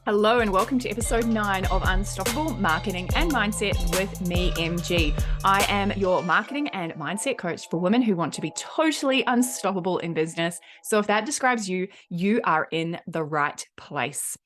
Hello and welcome to episode 9 of Unstoppable Marketing and Mindset with me, MG. I am your marketing and mindset coach for women who want to be totally unstoppable in business. So if that describes you, you are in the right place.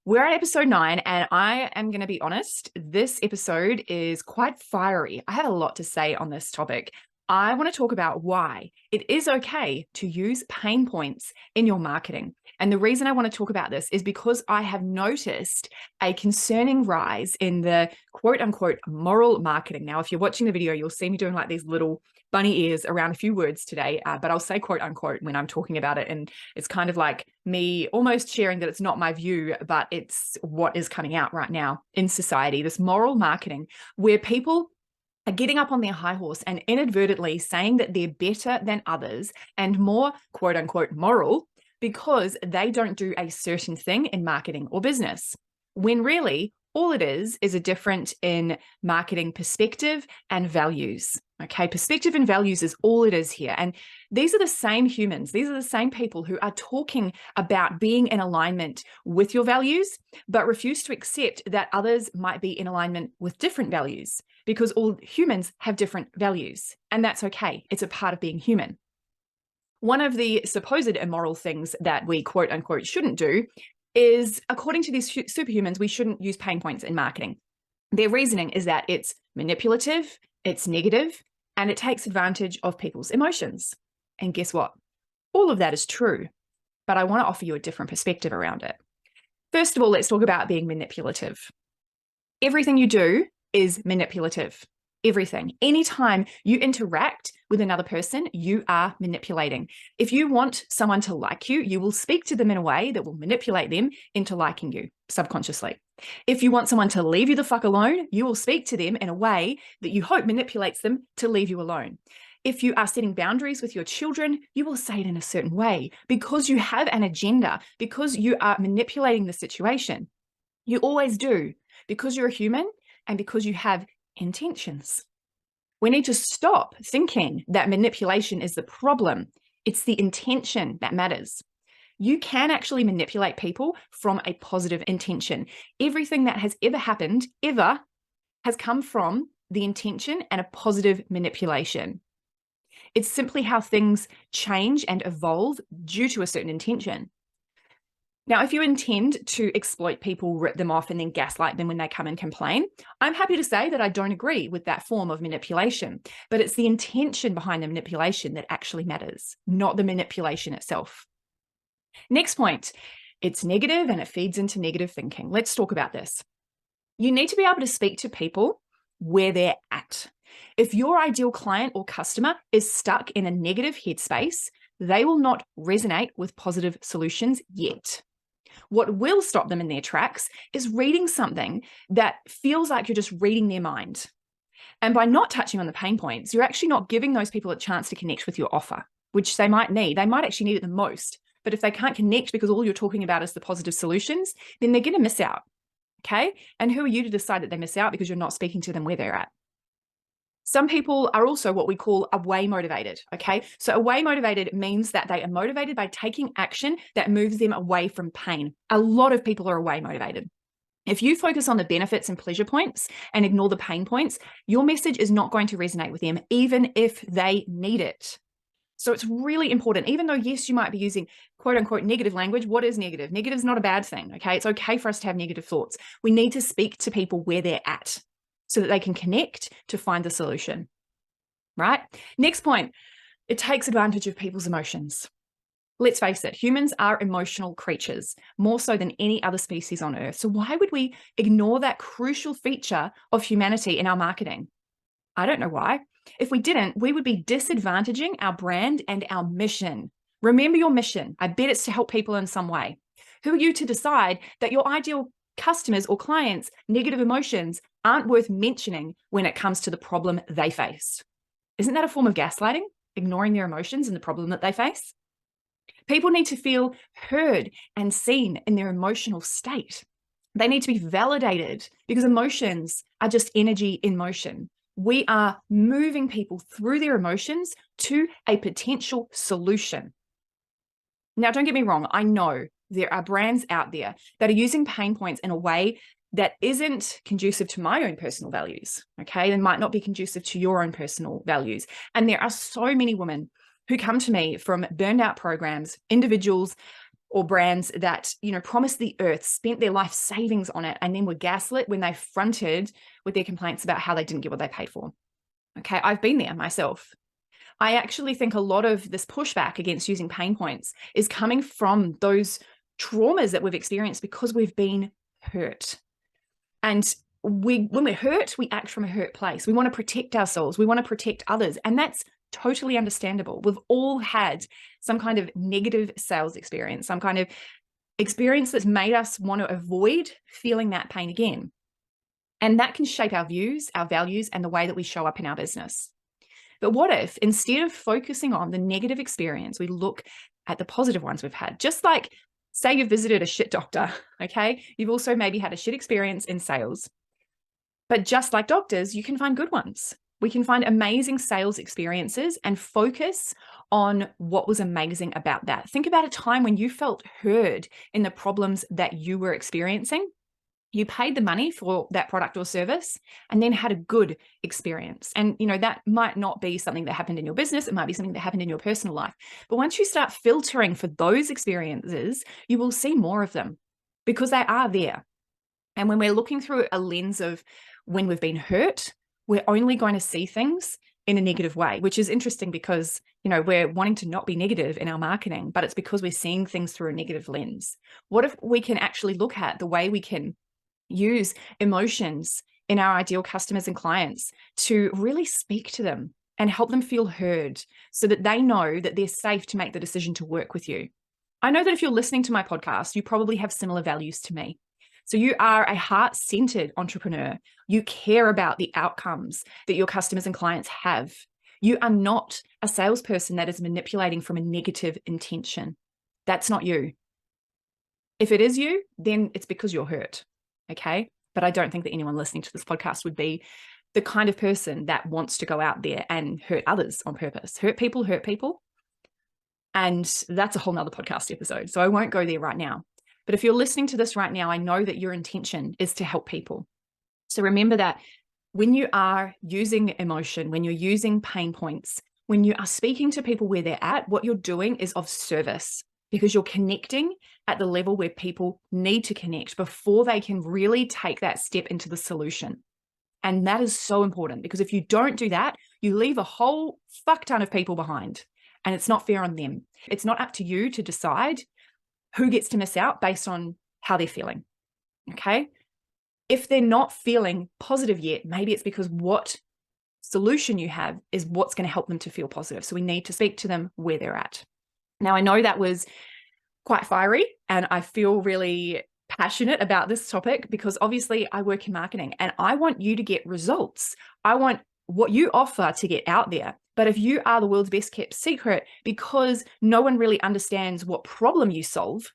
We're at episode 9 and I am going to be honest, this episode is quite fiery. I have a lot to say on this topic. I want to talk about why it is okay to use pain points in your marketing. And the reason I want to talk about this is because I have noticed a concerning rise in the quote unquote moral marketing. Now, if you're watching the video, you'll see me doing like these little bunny ears around a few words today, but I'll say quote unquote when I'm talking about it. And it's kind of like me almost sharing that it's not my view, but it's what is coming out right now in society, this moral marketing where people are getting up on their high horse and inadvertently saying that they're better than others and more quote unquote moral because they don't do a certain thing in marketing or business, when really all it is a difference in marketing perspective and values. Okay, perspective and values is all it is here. And these are the same humans. These are the same people who are talking about being in alignment with your values, but refuse to accept that others might be in alignment with different values, because all humans have different values. And that's okay. It's a part of being human. One of the supposed immoral things that we quote unquote shouldn't do is, according to these superhumans, we shouldn't use pain points in marketing. Their reasoning is that it's manipulative, it's negative, and it takes advantage of people's emotions. And guess what? All of that is true, but I want to offer you a different perspective around it. First of all, let's talk about being manipulative. Everything you do is manipulative. Everything. Anytime you interact with another person, you are manipulating. If you want someone to like you, you will speak to them in a way that will manipulate them into liking you subconsciously. If you want someone to leave you the fuck alone, you will speak to them in a way that you hope manipulates them to leave you alone. If you are setting boundaries with your children, you will say it in a certain way because you have an agenda, because you are manipulating the situation. You always do, because you're a human and because you have intentions. We need to stop thinking that manipulation is the problem. It's the intention that matters. You can actually manipulate people from a positive intention. Everything that has ever happened, ever, has come from the intention and a positive manipulation. It's simply how things change and evolve due to a certain intention. Now, if you intend to exploit people, rip them off, and then gaslight them when they come and complain, I'm happy to say that I don't agree with that form of manipulation, but it's the intention behind the manipulation that actually matters, not the manipulation itself. Next point, it's negative and it feeds into negative thinking. Let's talk about this. You need to be able to speak to people where they're at. If your ideal client or customer is stuck in a negative headspace, they will not resonate with positive solutions yet. What will stop them in their tracks is reading something that feels like you're just reading their mind. And by not touching on the pain points, you're actually not giving those people a chance to connect with your offer, which they might need. They might actually need it the most. But if they can't connect because all you're talking about is the positive solutions, then they're going to miss out. Okay? And who are you to decide that they miss out because you're not speaking to them where they're at? Some people are also what we call away motivated, okay? So away motivated means that they are motivated by taking action that moves them away from pain. A lot of people are away motivated. If you focus on the benefits and pleasure points and ignore the pain points, your message is not going to resonate with them, even if they need it. So it's really important, even though, yes, you might be using quote unquote negative language. What is negative? Negative is not a bad thing, okay? It's okay for us to have negative thoughts. We need to speak to people where they're at, so that they can connect to find the solution, right? Next point, it takes advantage of people's emotions. Let's face it, humans are emotional creatures, more so than any other species on Earth. So why would we ignore that crucial feature of humanity in our marketing? I don't know why. If we didn't, we would be disadvantaging our brand and our mission. Remember your mission. I bet it's to help people in some way. Who are you to decide that your ideal customers or clients' negative emotions aren't worth mentioning when it comes to the problem they face? Isn't that a form of gaslighting? Ignoring their emotions and the problem that they face? People need to feel heard and seen in their emotional state. They need to be validated because emotions are just energy in motion. We are moving people through their emotions to a potential solution. Now, don't get me wrong. I know there are brands out there that are using pain points in a way that isn't conducive to my own personal values. Okay. They might not be conducive to your own personal values. And there are so many women who come to me from burned out programs, individuals or brands that, promised the earth, spent their life savings on it, and then were gaslit when they fronted with their complaints about how they didn't get what they paid for. Okay. I've been there myself. I actually think a lot of this pushback against using pain points is coming from those traumas that we've experienced because we've been hurt. And when we're hurt, we act from a hurt place. We want to protect ourselves. We want to protect others. And that's totally understandable. We've all had some kind of negative sales experience, some kind of experience that's made us want to avoid feeling that pain again. And that can shape our views, our values, and the way that we show up in our business. But what if instead of focusing on the negative experience, we look at the positive ones we've had? Just like, say you've visited a shit doctor, okay? You've also maybe had a shit experience in sales. But just like doctors, you can find good ones. We can find amazing sales experiences and focus on what was amazing about that. Think about a time when you felt heard in the problems that you were experiencing. You paid the money for that product or service and then had a good experience. And, that might not be something that happened in your business. It might be something that happened in your personal life. But once you start filtering for those experiences, you will see more of them because they are there. And when we're looking through a lens of when we've been hurt, we're only going to see things in a negative way, which is interesting because, we're wanting to not be negative in our marketing, but it's because we're seeing things through a negative lens. What if we can actually look at the way we can use emotions in our ideal customers and clients to really speak to them and help them feel heard so that they know that they're safe to make the decision to work with you? I know that if you're listening to my podcast, you probably have similar values to me. So you are a heart-centered entrepreneur. You care about the outcomes that your customers and clients have. You are not a salesperson that is manipulating from a negative intention. That's not you. If it is you, then it's because you're hurt. Okay. But I don't think that anyone listening to this podcast would be the kind of person that wants to go out there and hurt others on purpose. Hurt people. And that's a whole nother podcast episode. So I won't go there right now. But if you're listening to this right now, I know that your intention is to help people. So remember that when you are using emotion, when you're using pain points, when you are speaking to people where they're at, what you're doing is of service, because you're connecting at the level where people need to connect before they can really take that step into the solution. And that is so important, because if you don't do that, you leave a whole fuck ton of people behind, and it's not fair on them. It's not up to you to decide who gets to miss out based on how they're feeling. Okay. If they're not feeling positive yet, maybe it's because what solution you have is what's going to help them to feel positive. So we need to speak to them where they're at. Now, I know that was quite fiery, and I feel really passionate about this topic because obviously I work in marketing and I want you to get results. I want what you offer to get out there. But if you are the world's best kept secret because no one really understands what problem you solve,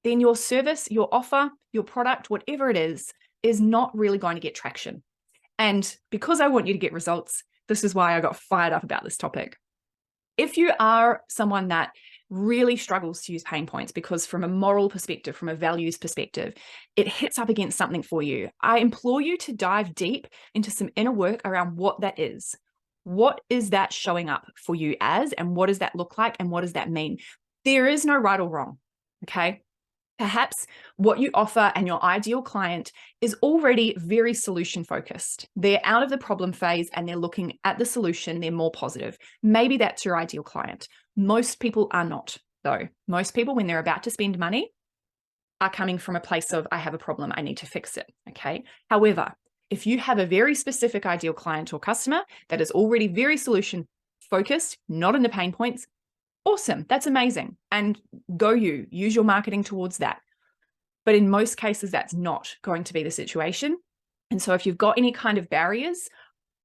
then your service, your offer, your product, whatever it is not really going to get traction. And because I want you to get results, this is why I got fired up about this topic. If you are someone that really struggles to use pain points because from a moral perspective, from a values perspective, it hits up against something for you, I implore you to dive deep into some inner work around what that is. What is that showing up for you as, and what does that look like, and what does that mean? There is no right or wrong, okay? Perhaps what you offer and your ideal client is already very solution focused. They're out of the problem phase and they're looking at the solution. They're more positive. Maybe that's your ideal client. Most people are not, though. Most people, when they're about to spend money, are coming from a place of, I have a problem, I need to fix it, okay? However, if you have a very specific ideal client or customer that is already very solution focused, not in the pain points, awesome. That's amazing. And go you, use your marketing towards that. But in most cases, that's not going to be the situation. And so if you've got any kind of barriers,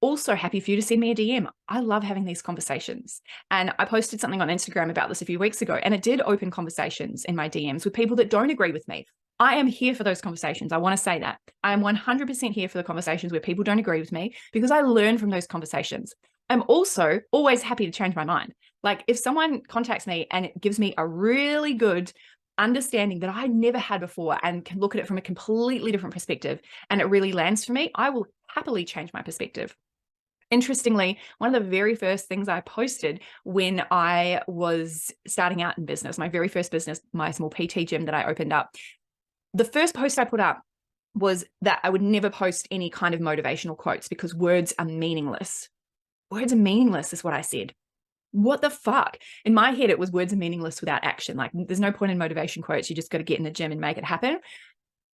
also happy for you to send me a DM. I love having these conversations. And I posted something on Instagram about this a few weeks ago, and it did open conversations in my DMs with people that don't agree with me. I am here for those conversations. I want to say that. I am 100% here for the conversations where people don't agree with me because I learn from those conversations. I'm also always happy to change my mind. Like if someone contacts me and it gives me a really good understanding that I never had before and can look at it from a completely different perspective and it really lands for me, I will happily change my perspective. Interestingly, one of the very first things I posted when I was starting out in business, my very first business, my small PT gym that I opened up, the first post I put up was that I would never post any kind of motivational quotes because words are meaningless. Words are meaningless is what I said. What the fuck? In my head, it was words are meaningless without action. Like there's no point in motivation quotes. You just got to get in the gym and make it happen.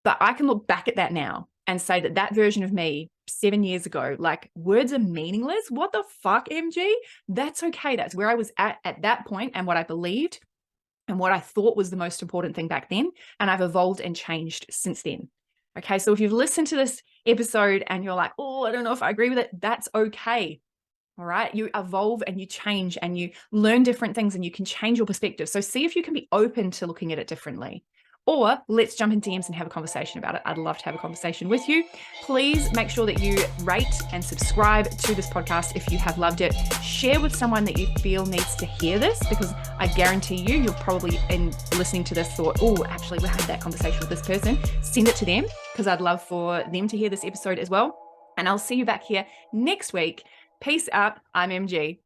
But I can look back at that now and say that that version of me 7 years ago, like words are meaningless. What the fuck, MG? That's okay. That's where I was at that point and what I believed and what I thought was the most important thing back then. And I've evolved and changed since then. Okay. So if you've listened to this episode and you're like, oh, I don't know if I agree with it, that's okay. All right. You evolve and you change and you learn different things and you can change your perspective. So see if you can be open to looking at it differently. Or let's jump in DMs and have a conversation about it. I'd love to have a conversation with you. Please make sure that you rate and subscribe to this podcast if you have loved it. Share with someone that you feel needs to hear this because I guarantee you're probably in listening to this thought, oh, actually, we had that conversation with this person. Send it to them because I'd love for them to hear this episode as well. And I'll see you back here next week. Peace out. I'm MG.